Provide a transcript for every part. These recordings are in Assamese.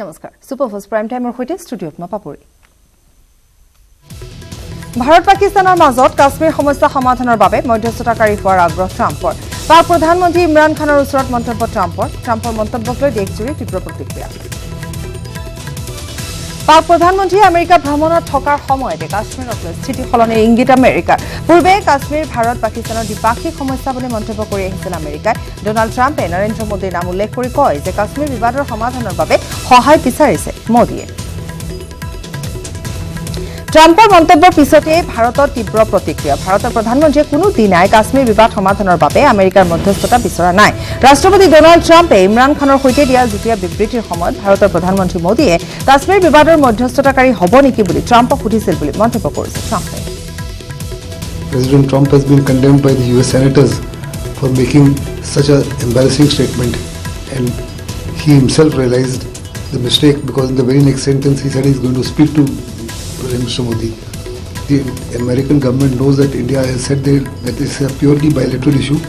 নমস্কাৰ সুপাৰফাষ্ট প্ৰাইম টাইমৰ হৈতে ষ্টুডিঅত পাপৰি ভাৰত পাকিস্তানৰ মাজত কাশ্মীৰ সমস্যা সমাধানৰ বাবে মধ্যস্থতাকাৰী হোৱাৰ আগ্ৰহ ট্ৰাম্পৰ পাক প্ৰধানমন্ত্ৰী ইমৰান খানৰ ওচৰত মন্তব্য ট্ৰাম্পৰ মন্তব্যক লৈ দেশজুৰি তীব্ৰ প্ৰতিক্ৰিয়া পাক প্ৰধানমন্ত্ৰী আমেৰিকা ভ্ৰমণত থকাৰ সময়তে কাশ্মীৰত স্থিতি সলনিৰ ইংগিত আমেৰিকাৰ পূৰ্বে কাশ্মীৰ ভাৰত পাকিস্তানৰ দ্বিপাক্ষিক সমস্যা বুলি মন্তব্য কৰি আহিছিল আমেৰিকাই ডোনাল্ড ট্ৰাম্পে নৰেন্দ্ৰ মোদীৰ নাম উল্লেখ কৰি কয় যে কাশ্মীৰ বিবাদৰ সমাধানৰ বাবে সহায় বিচাৰিছে মোদীয়ে ট্ৰাম্পৰ মন্তব্যৰ পিছতে ভাৰতৰ তীব্ৰ প্ৰতিক্ৰিয়া ভাৰতৰ প্ৰধানমন্ত্ৰীয়ে কোনো দিনাই কাশ্মীৰ বিবাদ সমাধানৰ বাবে আমেৰিকাৰ মধ্যস্থতা বিচৰা নাই ৰাষ্ট্ৰপতি ডোনাল্ড ট্ৰাম্পে ইমৰান খানৰ সৈতে দিয়া যুটীয়া বিবৃতিৰ সময়ত ভাৰতৰ প্ৰধানমন্ত্ৰী মোদীয়ে কাশ্মীৰ বিবাদৰ মধ্যস্থতাকাৰী হ'ব নেকি বুলি ট্ৰাম্পক সুধিছিল বুলি মন্তব্য কৰিছে ট্ৰাম্পে President Trump has been condemned by the US senators for making such an embarrassing statement and he himself realized the mistake because in the very next sentence he said he's going to speak to Mr. Modi. The American government knows that India has said that this is a purely bilateral issue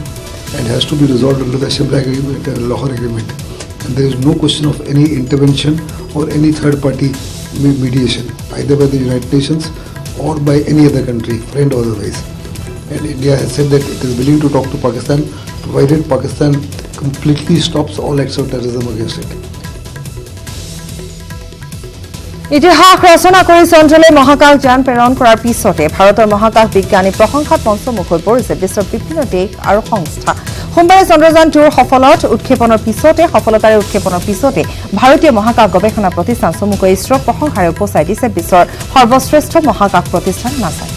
and has to be resolved under the Shimla Agreement and Lahore Agreement. And there is no question of any intervention or any third-party mediation, either by the United Nations or by any other country, friend or otherwise. And India has said that it is willing to talk to Pakistan, provided Pakistan completely stops all acts of terrorism against it. ইতিহাস ৰচনা কৰি চন্দ্ৰলৈ মহাকাশ যান প্ৰেৰণ কৰাৰ পিছতে ভাৰতৰ মহাকাশ বিজ্ঞানী প্ৰশংসাত পঞ্চমুখ হৈ পৰিছে বিশ্বৰ বিভিন্ন দেশ আৰু সংস্থা সোমবাৰে চন্দ্ৰযান 2ৰ সফলতাৰে উৎক্ষেপণৰ পিছতে ভাৰতীয় মহাকাশ গৱেষণা প্ৰতিষ্ঠান চমুকৈ ইছৰোক প্ৰশংসাৰে উপচাই দিছে বিশ্বৰ সৰ্বশ্ৰেষ্ঠ মহাকাশ প্ৰতিষ্ঠান নাছাই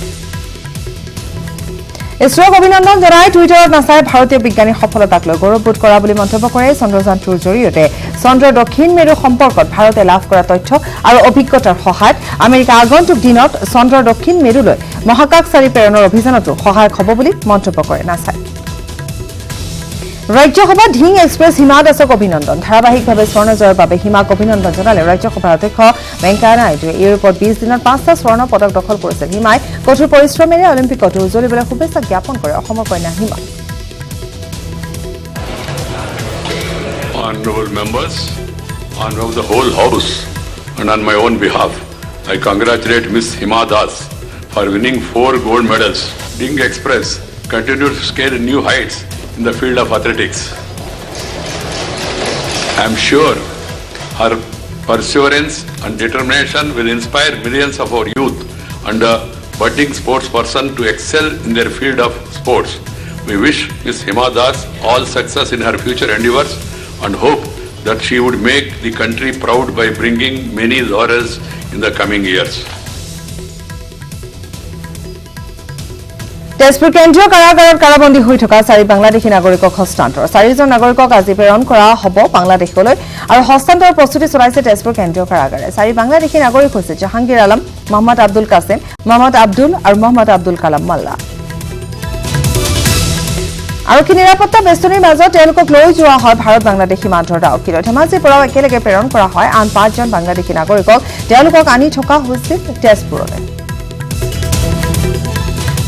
ইছৰোক অভিনন্দন জনাই টুইটাৰত নাছাই ভাৰতীয় বিজ্ঞানীৰ সফলতাক লৈ গৌৰৱবোধ কৰা বুলি মন্তব্য কৰে চন্দ্ৰযান 2ৰ জৰিয়তে চন্দ্ৰৰ দক্ষিণ মেৰু সম্পৰ্কত ভাৰতে লাভ কৰা তথ্য আৰু অভিজ্ঞতাৰ সহায়ত আমেৰিকা আগন্তুক দিনত চন্দ্ৰৰ দক্ষিণ মেৰুলৈ মহাকাশচাৰী প্ৰেৰণৰ অভিযানতো সহায়ক হ'ব বুলি মন্তব্য কৰে নাছাই ৰাজ্যসভা ঢিং এক্সপ্ৰেছ হিমা দাসক অভিনন্দন ধাৰাবাহিকভাৱে স্বৰ্ণ জয়ৰ বাবে হিমাক অভিনন্দন জনালে ৰাজ্যসভাৰ অধ্যক্ষ ভেংকায়া নাইডুৱে ইউৰোপত 20 দিনৰ 5টা স্বৰ্ণ পদক দখল কৰিছিল হিমাই কঠোৰ পৰিশ্ৰমেৰে অলিম্পিকতো উজ্জ্বলিবলৈ শুভেচ্ছা জ্ঞাপন কৰে অসমৰ কন্যা Hima Honorable members, on behalf of the whole house and on my own behalf, I congratulate Ms. Hima Das for winning 4 gold medals. Ding Express continues to scale new heights in the field of athletics. I am sure her perseverance and determination will inspire millions of our youth and a budding sports person to excel in their field of sports. We wish Ms. Hima Das all success in her future endeavors and hope that she would make the country proud by bringing many laurels in the coming years. Tezpur কেন্দ্ৰীয় কাৰাগাৰত কাৰাবন্দী হৈ থকা 4 বাংলাদেশী নাগৰিকক হস্তান্তৰ 4জন নাগৰিকক আজি প্ৰেৰণ কৰা হ'ব বাংলাদেশলৈ আৰু হস্তান্তৰৰ প্ৰস্তুতি চলাইছে তেজপুৰ কেন্দ্ৰীয় কাৰাগাৰে 4 বাংলাদেশী নাগৰিক হৈছে জাহাংগীৰ আলম মোহাম্মদ আব্দুল কাসেম মোহাম্মদ আব্দুল আৰু মোহাম্মদ আব্দুল কালাম মাল্লা আৰক্ষী নিৰাপত্তা বেষ্টনীৰ মাজত তেওঁলোকক লৈ যোৱা হয় ভাৰত বাংলাদেশ সীমান্তৰ ডাউকিলৈ ধেমাজিৰ পৰাও একেলগে প্ৰেৰণ কৰা হয় আন 5জন বাংলাদেশী নাগৰিকক তেওঁলোকক আনি থকা হৈছিল তেজপুৰলৈ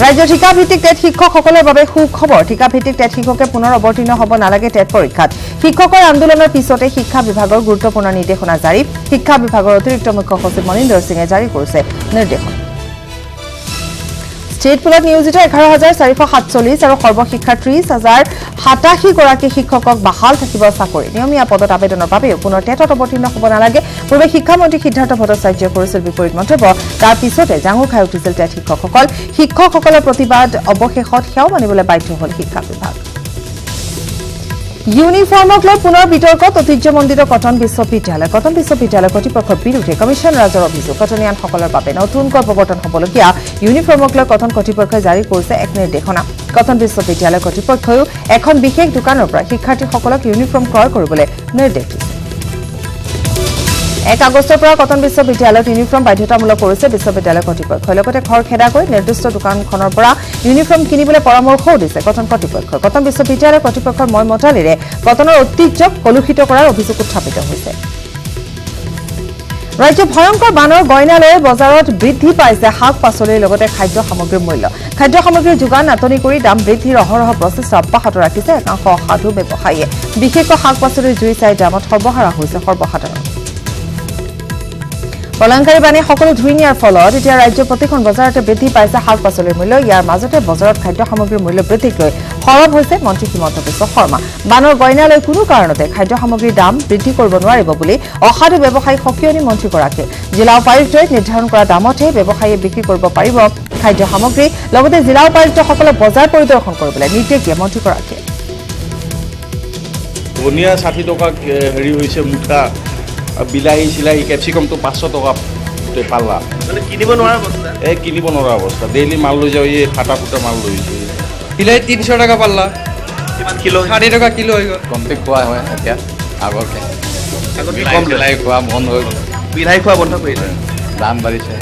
ৰাজ্য ঠিকাভিত্তিক টেট শিক্ষকসকলৰ বাবে সুখবৰ ঠিকাভিত্তিক টেট শিক্ষকে পুনৰ অৱতীৰ্ণ হ'ব নালাগে টেট পৰীক্ষাত শিক্ষকৰ আন্দোলনৰ পিছতে শিক্ষা বিভাগৰ গুৰুত্বপূৰ্ণ নিৰ্দেশনা জাৰি শিক্ষা বিভাগৰ অতিৰিক্ত মুখ্য সচিব মনিন্দৰ সিঙে জাৰি কৰিছে নিৰ্দেশনা ষ্টেট পুলত নিয়োজিত 11447 আৰু সৰ্বশিক্ষা 30087 গৰাকী শিক্ষকক বাহাল থাকিব চাকৰি নিয়মীয়া পদত আবেদনৰ বাবে পুনৰ টেটত অৱতীৰ্ণ হ'ব নালাগে পূৰ্বে শিক্ষামন্ত্ৰী সিদ্ধাৰ্থ ভট্টাচাৰ্যই কৰিছিল বিপৰীত মন্তব্য তাৰ পিছতে জাঙু খাই উঠিছিল টেট শিক্ষকসকলৰ প্ৰতিবাদ অৱশেষত সেয়াও মানিবলৈ বাধ্য হ'ল শিক্ষা বিভাগ ইউনিফৰ্মক লৈ পুনৰ বিতৰ্কত ঐতিহ্যমণ্ডিত কটন বিশ্ববিদ্যালয় কৰ্তৃপক্ষৰ বিৰুদ্ধে কমিশ্যন ৰাজৰ অভিযোগ কটনিয়ানসকলৰ বাবে নতুনকৈ প্ৰৱৰ্তন হ'বলগীয়া ইউনিফৰ্মক লৈ কটন কৰ্তৃপক্ষই জাৰি কৰিছে এক নিৰ্দেশনা কটন বিশ্ববিদ্যালয় কৰ্তৃপক্ষইও এখন বিশেষ দোকানৰ পৰা শিক্ষাৰ্থীসকলক ইউনিফৰ্ম ক্ৰয় কৰিবলৈ নিৰ্দেশ দিছে 1 আগষ্টৰ পৰা কটন বিশ্ববিদ্যালয়ত ইউনিফৰ্ম বাধ্যতামূলক কৰিছে বিশ্ববিদ্যালয় কৰ্তৃপক্ষই লগতে খৰখেদা কৰি নিৰ্দিষ্ট দোকানখনৰ পৰা ইউনিফৰ্ম কিনিবলৈ পৰামৰ্শও দিছে কটন কৰ্তৃপক্ষই কটন বিশ্ববিদ্যালয় কৰ্তৃপক্ষৰ মতামতেৰে কটনৰ ঐতিহ্যক কলুষিত কৰাৰ অভিযোগ উত্থাপিত হৈছে ৰাজ্য ভয়ংকৰ বানৰ গয়নালয়ৰ বজাৰত বৃদ্ধি পাইছে শাক পাচলিৰ লগতে খাদ্য সামগ্ৰীৰ মূল্য খাদ্য সামগ্ৰীৰ যোগান নাটনি কৰি দাম বৃদ্ধিৰ অহৰহ প্ৰচেষ্টা অব্যাহত ৰাখিছে একাংশ সাধু ব্যৱসায়ীয়ে বিশেষকৈ শাক পাচলিৰ জুই চাই দামত সৰ্বহাৰা হৈছে সৰ্বসাধাৰণ প্ৰলয়ংকাৰী বানে সকলো ধুই নিয়াৰ ফলত এতিয়া ৰাজ্যৰ প্ৰতিখন বজাৰতে বৃদ্ধি পাইছে শাক-পাচলিৰ মূল্য ইয়াৰ মাজতে বজাৰত খাদ্য সামগ্ৰীৰ মূল্য বৃদ্ধিক লৈ সৰব হৈছে মন্ত্ৰী হিমন্ত বিশ্ব শৰ্মা বানৰ গইনালৈ কোনো কাৰণতে খাদ্য সামগ্ৰীৰ দাম বৃদ্ধি কৰিব নোৱাৰিব বুলি অসাধু ব্যৱসায়ী সকিয়নি মন্ত্ৰীগৰাকীয়ে জিলা উপায়ুক্তই নিৰ্ধাৰণ কৰা দামতে ব্যৱসায়ীয়ে বিক্ৰী কৰিব পাৰিব খাদ্য সামগ্ৰী লগতে জিলা উপায়ুক্তসকলে বজাৰ পৰিদৰ্শন কৰিবলৈ নিৰ্দেশ দিয়ে মন্ত্ৰীগৰাকীয়ে ধনিয়া 60 টকা হেৰি হৈছে মুঠা বিলাহী চিলাহী কেপচিকামটো 500 টকা পাল্লা মানে কিনিব নোৱাৰা অৱস্থা কিনিব নোৱাৰা অৱস্থা ডেইলি মাল লৈ যাওঁ এই ফাটা ফুটা মাল লৈ গৈছে বিলাহী 300 টাকা পাল্লা কিমান কিলো 60 টকা কিলো হৈ গ'ল কমতে খোৱা হয় এতিয়া আগতে বিলাহী খোৱা বন্ধ হৈ গ'ল বিলাহী খোৱা বন্ধ কৰিলে দাম বাঢ়িছে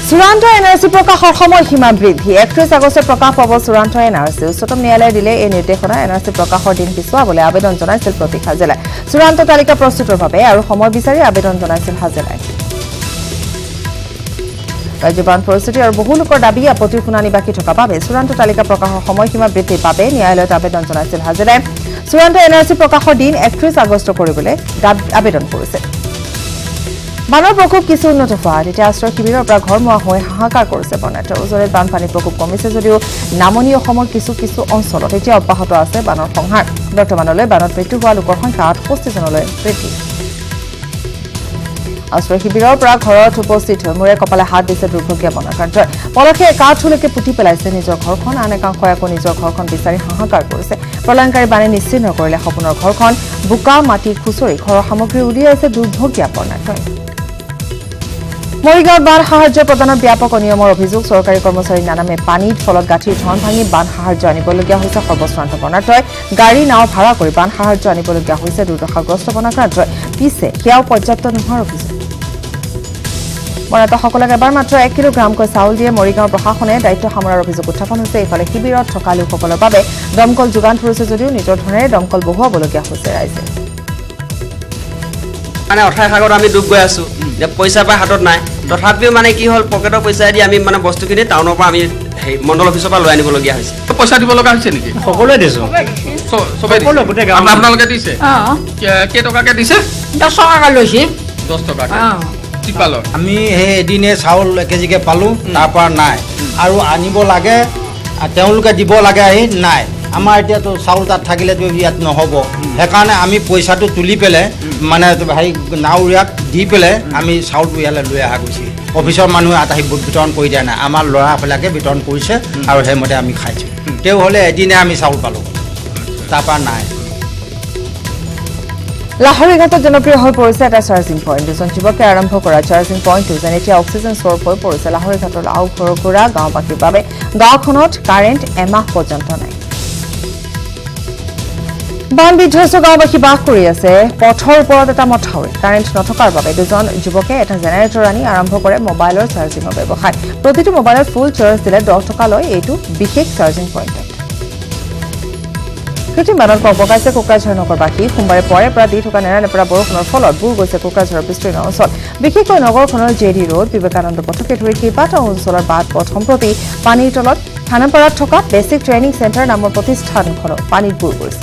চূড়ান্ত এনআৰচি প্ৰকাশৰ সময়সীমা বৃদ্ধি 31 আগষ্টত প্ৰকাশ পাব চূড়ান্ত এনআৰচি উচ্চতম ন্যায়ালয়ে দিলে এই নিৰ্দেশনা এনআৰচি প্ৰকাশৰ দিন পিছুৱাবলৈ আবেদন জনাইছিল প্ৰতীক হাজেলাই চূড়ান্ত তালিকা প্ৰস্তুতৰ বাবে আৰু সময় বিচাৰি আবেদন জনাইছিল হাজেলাই ৰাজ্যবান পৰিস্থিতি আৰু বহু লোকৰ দাবী আপত্তিৰ শুনানি বাকী থকা বাবে চূড়ান্ত তালিকা প্ৰকাশৰ সময়সীমা বৃদ্ধিৰ বাবে ন্যায়ালয়ত আবেদন জনাইছিল হাজেলাই চূড়ান্ত এনআৰচি প্ৰকাশৰ দিন 31 আগষ্ট কৰিবলৈ আবেদন কৰিছে বানৰ প্ৰকোপ কিছু উন্নত হোৱাত এতিয়া আশ্ৰয় শিবিৰৰ পৰা ঘৰমুৱা হৈ হাহাকাৰ কৰিছে বৰ্ণাঢ্য ওচৰত বানপানীৰ প্ৰকোপ কমিছে যদিও নামনি অসমৰ কিছু অঞ্চলত এতিয়া অব্যাহত আছে বানৰ সংহাৰ বৰ্তমানলৈ বানত মৃত্যু হোৱা লোকৰ সংখ্যা 68 জনলৈ বৃদ্ধি আশ্ৰয় শিবিৰৰ পৰা ঘৰত উপস্থিত হৈ মূৰে কপালে হাত দিছে দুৰ্ভগীয়া বনাক্ৰান্তই পলসে একাঠুলৈকে পুতি পেলাইছে নিজৰ ঘৰখন আন একাংশই আকৌ নিজৰ ঘৰখন বিচাৰি হাহাকাৰ কৰিছে প্ৰলয়ংকাৰী বানে নিশ্চিত নকৰিলে সপোনৰ ঘৰখন বোকা মাটি খুচৰি ঘৰৰ সামগ্ৰী উলিয়াইছে দুৰ্ভগীয়া বনাক্ৰান্তই মৰিগাঁৱত বান সাহায্য প্ৰদানৰ ব্যাপক অনিয়মৰ অভিযোগ চৰকাৰী কৰ্মচাৰীৰ নানামে পানীত ফলত গাঁঠিৰ ধন ভাঙি বান সাহায্য আনিবলগীয়া হৈছে সৰ্বশ্ৰান্ত বৰ্ণাঢ্যই গাড়ী নাও ভাড়া কৰি বান সাহায্য আনিবলগীয়া হৈছে দুৰ্দশাগ্ৰস্ত বৰ্ণাঢ্যই পিছে সেয়াও পৰ্যাপ্ত নোহোৱাৰ অভিযোগ বৰ্ণাঢ্যসকলক এবাৰ মাত্ৰ 1 কিলোগ্ৰামকৈ চাউল দিয়ে মৰিগাঁও প্ৰশাসনে দায়িত্ব সামৰাৰ অভিযোগ উত্থাপন হৈছে এইফালে শিবিৰত থকা লোকসকলৰ বাবে দমকল যোগান ধৰিছে যদিও নিজৰ ধৰণেৰে দমকল বহুৱাবলগীয়া হৈছে ৰাইজে মানে অঠাই সাগৰত আমি ডুব গৈ আছো যে পইচা পাই হাতত নাই তথাপিও মানে কি হ'ল পকেটৰ পইচা দি আমি মানে বস্তুখিনি টাউনৰ পৰা আমি মণ্ডল অফিচৰ পৰা লৈ আনিবলগীয়া হৈছে পইচা দিব লগা হৈছে নেকি সকলোৱে দিছোঁ চবে আপোনালোকে দিছে কেইটকাকে দিছে 10 টকা লৈছে 10 টকাকে টিপালৰ আমি সেই এদিনে চাউল 1 কেজিকে পালোঁ তাৰ পৰা নাই আৰু আনিব লাগে তেওঁলোকে দিব লাগে আহি নাই আমাৰ এতিয়াতো চাউল তাত থাকিলেতো ইয়াত নহ'ব সেইকাৰণে আমি পইচাটো তুলি পেলাই মানে হেৰি নাওৰীয়াক দি পেলাই আমি চাউলটো ইয়ালৈ লৈ অহা গৈছে অফিচৰ মানুহে আহি বিতৰণ কৰি দিয়া নাই আমাৰ ল'ৰাবিলাকে বিতৰণ কৰিছে আৰু সেইমতে আমি খাইছোঁ তেওঁ হ'লে এদিনে আমি চাউল পালোঁ তাৰপৰা নাই লাহৰীঘাটত জনপ্ৰিয় হৈ পৰিছে এটা চাৰ্জিং পইণ্ট দুজন যুৱকে আৰম্ভ কৰা চাৰ্জিং পইণ্টটো যেন এতিয়া অক্সিজেন চ'ৰ হৈ পৰিছে লাহৰীঘাটৰ আও ঘৰঘূৰা গাঁওবাসীৰ বাবে গাঁওখনত কাৰেণ্ট এমাহ পৰ্যন্ত নাই বান বিধ্বস্ত গাঁওবাসী বাস কৰি আছে পথৰ ওপৰত এটা মথাউৰি কাৰেণ্ট নথকাৰ বাবে দুজন যুৱকে এটা জেনেৰেটৰ আনি আৰম্ভ কৰে মোবাইলৰ চাৰ্জিঙৰ ব্যৱসায় প্ৰতিটো মোবাইলত ফুল চাৰ্জ দিলে 10 টকা লয় এইটো বিশেষ চাৰ্জিং পইণ্ট কৃত্ৰিম বানত পকাইছে কোকৰাঝাৰ নগৰবাসী সোমবাৰে পৰে পৰা দি থকা নেৰানেপেৰা বৰষুণৰ ফলত বুৰ গৈছে কোকৰাঝাৰৰ বিস্তীৰ্ণ অঞ্চল বিশেষকৈ নগৰখনৰ জেডি ৰোড বিবেকানন্দ পথকে ধৰি কেইবাটাও অঞ্চলৰ বাট পথ সম্প্ৰতি পানীৰ তলত খানাপাৰাত থকা বেছিক ট্ৰেইনিং চেণ্টাৰ নামৰ প্ৰতিষ্ঠানখনো পানীত বুৰ গৈছে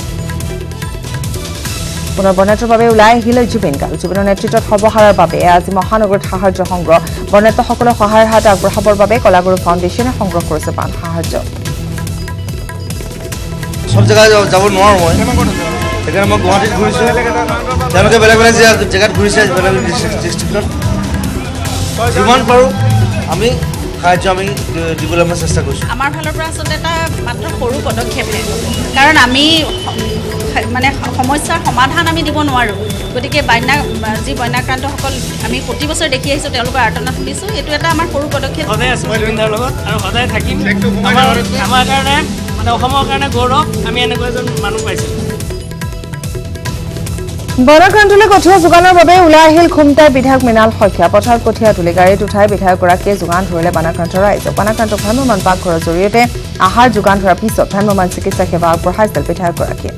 পুনৰ বৰ্ণাঢ্যৰ বাবে ওলাই আহিলে জুবিন গাৰ্গ জুবিনৰ নেতৃত্বত সৰ্বসাৰৰ বাবে আজি মহানগৰত সাহায্য সংগ্ৰহ বৰ্ণাঢ্যসকলক সহায়ৰ হাত আগবঢ়াবৰ বাবে কলাগুৰু ফাউণ্ডেশ্যনে সংগ্ৰহ কৰিছে বান সাহায্য সব জেগাত যাব নোৱাৰোঁ মই সেইকাৰণে মই গুৱাহাটীত ঘূৰিছোঁ তেওঁলোকে বেলেগ বেলেগ জেগাত ঘূৰিছে বেলেগ বেলেগ ডিষ্ট্ৰিক্টত যিমান পাৰোঁ আমি সাহায্য আমি দিবলৈ মই চেষ্টা কৰিছোঁ আমাৰ ফালৰ পৰা আচলতে এটা মাত্ৰ সৰু পদক্ষেপহে কাৰণ আমি মানে সমস্যাৰ সমাধান আমি দিব নোৱাৰোঁ গতিকে যি বন্যাক্ৰান্তসকল আমি প্ৰতি বছৰ দেখি আহিছোঁ তেওঁলোকৰ আৰ্তনাদ শুনিছোঁ এইটো এটা আমাৰ সৰু পদক্ষেপ সদায় আছোঁ জুবিনদাৰ লগত আৰু সদায় থাকিম আমাৰ কাৰণে মানে অসমৰ কাৰণে গৌৰৱ আমি এনেকুৱা এজন মানুহ পাইছোঁ বনাক্ৰান্তলৈ কঠীয়া যোগানৰ বাবে ওলাই আহিল খুমটাই বিধায়ক মৃণাল শইকীয়া পথাৰত কঠীয়া তুলি গাড়ীত উঠাই বিধায়কগৰাকীয়ে যোগান ধৰিলে বানাক্ৰান্ত ৰাইজক বানাক্ৰান্তক ভ্ৰাম্যমাণ পাকঘৰৰ জৰিয়তে আহাৰ যোগান ধৰাৰ পিছত ভ্ৰাম্যমাণ চিকিৎসা সেৱা আগবঢ়াইছিল বিধায়কগৰাকীয়ে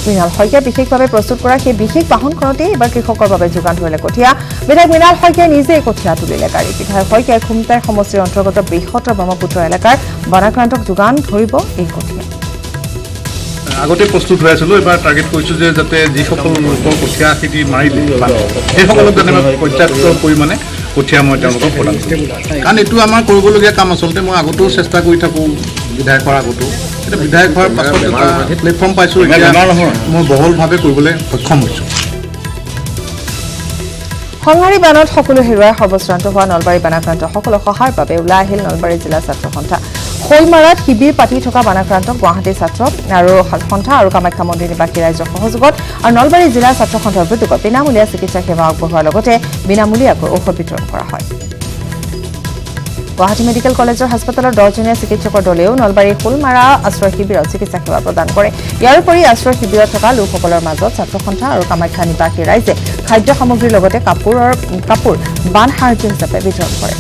মৃণাল শইকীয়া বিশেষভাৱে প্ৰস্তুত কৰা সেই বিশেষ বাহনখনতে এইবাৰ কৃষকৰ বাবে যোগান ধৰিলে কঠীয়া বিধায়ক মৃণাল শইকীয়াই নিজেই কঠীয়া তুলিলে গাড়ী বিধায়ক শইকীয়াই খুমটাই সমষ্টিৰ অন্তৰ্গত বৃহত্তৰ ব্ৰহ্মপুত্ৰ এলেকাৰ বনাক্ৰান্তক যোগান ধৰিব এই কঠীয়া আগতে প্ৰস্তুত হৈ আছিলোঁ এবাৰ টাৰ্গেট কৰিছোঁ যে যাতে যিসকল লোকৰ কঠীয়া খেতি মাৰিলে সেইসকলক যাতে মই পৰ্যাপ্ত পৰিমাণে কঠীয়া মই তেওঁলোকক প্ৰদান কৰিম কাৰণ এইটো আমাৰ কৰিবলগীয়া কাম আচলতে মই আগতেও চেষ্টা কৰি থাকোঁ বিধায়ক হোৱাৰ আগতেও এতিয়া বিধায়ক হোৱাৰ পাছত এটা প্লেটফৰ্ম পাইছোঁ এতিয়া মই বহলভাৱে কৰিবলৈ সক্ষম হৈছোঁ সংহাৰী বানত সকলো হেৰুৱাই সৰ্বশ্ৰান্ত হোৱা নলবাৰী বানাক্ৰান্তসকলক সহায়ৰ বাবে ওলাই আহিল নলবাৰী জিলা ছাত্ৰ সন্থা শৈলমাৰাত শিবিৰ পাতি থকা বানাক্ৰান্তক গুৱাহাটী ছাত্ৰ আৰু সন্থা আৰু কামাখ্যা মন্দিৰ নিবাসী ৰাইজৰ সহযোগত আৰু নলবাৰী জিলা ছাত্ৰ সন্থাৰ উদ্যোগত বিনামূলীয়া চিকিৎসা সেৱা আগবঢ়োৱাৰ লগতে বিনামূলীয়াকৈ ঔষধ বিতৰণ কৰা হয় গুৱাহাটী মেডিকেল কলেজৰ হাস্পতালৰ 10জনীয়া চিকিৎসকৰ দলেও নলবাৰী শৈলমাৰা আশ্ৰয় শিবিৰত চিকিৎসা সেৱা প্ৰদান কৰে ইয়াৰ উপৰি আশ্ৰয় শিবিৰত থকা লোকসকলৰ মাজত ছাত্ৰ সন্থা আৰু কামাখ্যা নিবাসী ৰাইজে খাদ্য সামগ্ৰীৰ লগতে কাপোৰ বান সাহায্য হিচাপে বিতৰণ কৰে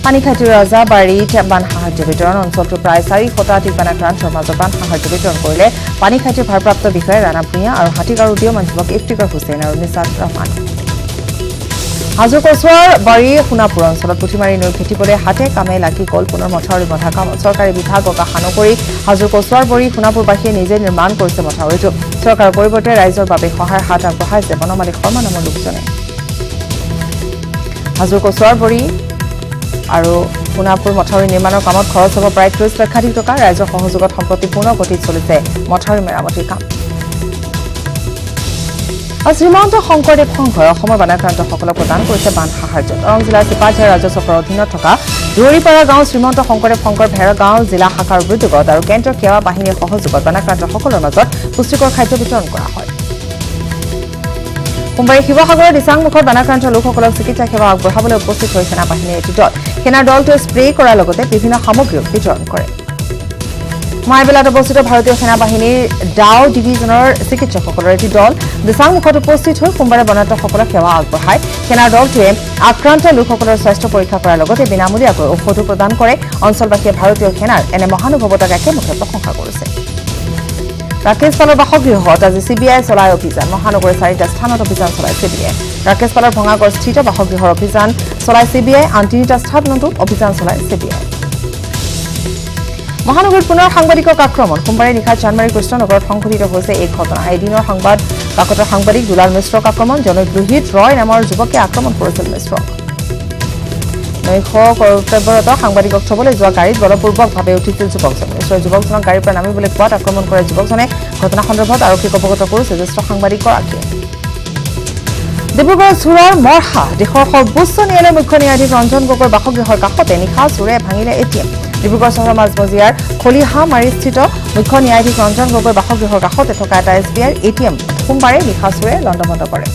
পানীখাইটিৰ ৰজাবাৰীত বান সাহায্য বিতৰণ অঞ্চলটোৰ প্ৰায় 400টাধিক বানাক্ৰান্তৰ মাজত বান সাহায্য বিতৰণ কৰিলে পানীখাইটিৰ ভাৰপ্ৰাপ্ত বিষয়া ৰাণা ভূঞা আৰু হাতীগাঁও উদীয়মান যুৱক ইফতিকাৰ হুছেইন আৰু নিছাদ ৰহমান হাজোৰ কচুৱাৰ বাৰী সোণাপুৰ অঞ্চলত পুঠিমাৰী নৈ ভেটিবলৈ হাতে কামে লাগি গ'ল পুনৰ মথাউৰি বন্ধা কামত চৰকাৰী বিভাগক আশা নকৰি হাজোৰ কচুৱাৰ বাৰী সোণাপুৰবাসীয়ে নিজে নিৰ্মাণ কৰিছে মথাউৰিটো চৰকাৰৰ পৰিৱৰ্তে ৰাইজৰ বাবে সহায়ৰ হাত আগবঢ়াইছে বনমালী শৰ্মা নামৰ লোকজনে হাজোৰ কচুৱাৰ বাৰী আৰু সোণাপুৰ মথাউৰি নিৰ্মাণৰ কামত খৰচ হ'ব প্ৰায় 30 লক্ষাধিক টকা ৰাইজৰ সহযোগত সম্প্ৰতি পূৰ্ণ গতিত চলিছে মথাউৰি মেৰামতিৰ কাম শ্ৰীমন্ত শংকৰদেৱ সংঘই অসমৰ বানাক্ৰান্তসকলক প্ৰদান কৰিছে বান সাহায্য দৰং জিলাৰ চিপাঝাৰ ৰাজ্য চক্ৰৰ অধীনত থকা দুৱৰীপাৰা গাঁও শ্ৰীমন্ত শংকৰদেৱ সংঘৰ ভেৰগাঁও জিলা শাখাৰ উদ্যোগত আৰু কেন্দ্ৰীয় সেৱা বাহিনীৰ সহযোগত বানাক্ৰান্তসকলৰ মাজত পুষ্টিকৰ খাদ্য বিতৰণ কৰা হয় সোমবাৰে শিৱসাগৰৰ দিচাংমুখত বানাক্ৰান্ত লোকসকলক চিকিৎসা সেৱা আগবঢ়াবলৈ উপস্থিত হৈ সেনা বাহিনীৰ এটি দল সেনাৰ দলটোৱে স্প্ৰে কৰাৰ লগতে বিভিন্ন সামগ্ৰীও বিতৰণ কৰে মাইবেলাত অৱস্থিত ভাৰতীয় সেনা বাহিনীৰ ডাও ডিভিজনৰ চিকিৎসকসকলৰ এটি দল দিচাংমুখত উপস্থিত হৈ সোমবাৰে বনান্তসকলক সেৱা আগবঢ়ায় সেনাৰ দলটোৱে আক্ৰান্ত লোকসকলৰ স্বাস্থ্য পৰীক্ষা কৰাৰ লগতে বিনামূলীয়াকৈ ঔষধো প্ৰদান কৰে অঞ্চলবাসীয়ে ভাৰতীয় সেনাৰ এনে মহানুভৱতাক একেমুখে প্ৰশংসা কৰিছে ৰাকেশ পালৰ বাসগৃহত আজি চিবিআই চলাই অভিযান মহানগৰীৰ 4টা স্থানত অভিযান চলাই চিবিআই ৰাকেশ পালৰ ভঙাগড় স্থিত বাসগৃহৰ অভিযান চলাই চিবিআই আন 3টা স্থানতো অভিযান চলাই চিবিআই মহানগৰীত পুনৰ সাংবাদিকক আক্ৰমণ সোমবাৰে নিশা চানমাৰী কৃষ্ণনগৰত সংঘটিত হৈছে এই ঘটনা এদিনৰ সংবাদ কাকতৰ সাংবাদিক দুলাল মিশ্ৰক আক্ৰমণ জনৈক ৰোহিত ৰয় নামৰ যুৱকে আক্ৰমণ কৰিছিল মিশ্ৰক নৈশ কৰ্তব্যৰত সাংবাদিকক থবলৈ যোৱা গাড়ীত বলপূৰ্বকভাৱে উঠিছিল যুৱকজন মিশ্ৰই যুৱকজনক গাড়ীৰ পৰা নামিবলৈ কোৱাত আক্ৰমণ কৰে যুৱকজনে ঘটনা সন্দৰ্ভত আৰক্ষীক অৱগত কৰিছে জ্যেষ্ঠ সাংবাদিকগৰাকীয়ে ডিব্ৰুগড়ৰ চোৰৰ মৰহা দেশৰ সৰ্বোচ্চ ন্যায়ালয়ৰ মুখ্য ন্যায়াধীশ ৰঞ্জন গগৈৰ বাসগৃহৰ কাষতে নিশা চোৰে ভাঙিলে এটিএম ডিব্ৰুগড় চহৰৰ মাজমজিয়াৰ খলিহামাৰীস্থিত মুখ্য ন্যায়াধীশ ৰঞ্জন গগৈৰ বাসগৃহৰ কাষতে থকা এটা এছবিআইৰ এটিএম সোমবাৰে নিশা চোৰে লণ্ডভণ্ড কৰে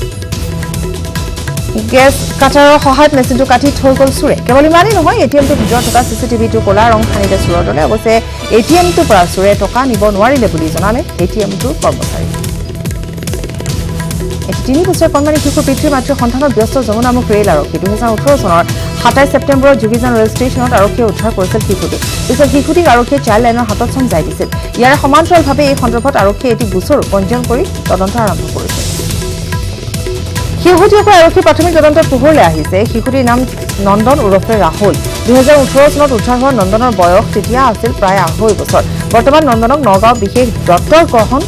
গেছ কাটাৰৰ সহায়ত মেচিনটো কাটি থৈ গ'ল চোৰে কেৱল ইমানেই নহয় এটিএমটোৰ ভিতৰত থকা চিচিটিভিটো ক'লা ৰং সানিলে চোৰৰ দলে অৱশ্যে এটিএমটোৰ পৰা চোৰে টকা নিব নোৱাৰিলে বুলি জনালে এটিএমটোৰ কৰ্মচাৰী 3 বছৰীয়া কণমানি শিশুৰ পিতৃ মাতৃৰ সন্ধানত ব্যস্ত যমুনামুখ ৰেল আৰক্ষী 2018 চনৰ 27 ছেপ্টেম্বৰত যোগীজান ৰেল ষ্টেচনত আৰক্ষীয়ে উদ্ধাৰ কৰিছিল শিশুটিক পিছত শিশুটিক আৰক্ষীয়ে চাইল্ড লাইনৰ হাতত চমজাই দিছিল ইয়াৰ সমান্তৰালভাৱে এই সন্দৰ্ভত আৰক্ষীয়ে এটি গোচৰ পঞ্জীয়ন কৰি তদন্ত আৰম্ভ কৰিছে শিশুটিকৈ আৰক্ষী প্ৰাথমিক তদন্তৰ পোহৰলৈ আহিছে শিশুটিৰ নাম নন্দন ওৰফে ৰাহুল 2018 চনত উদ্ধাৰ হোৱা নন্দনৰ বয়স তেতিয়া আছিল প্ৰায় 2.5 বছৰ বৰ্তমান নন্দনক নগাঁও বিশেষ দত্তৰ গ্ৰহণ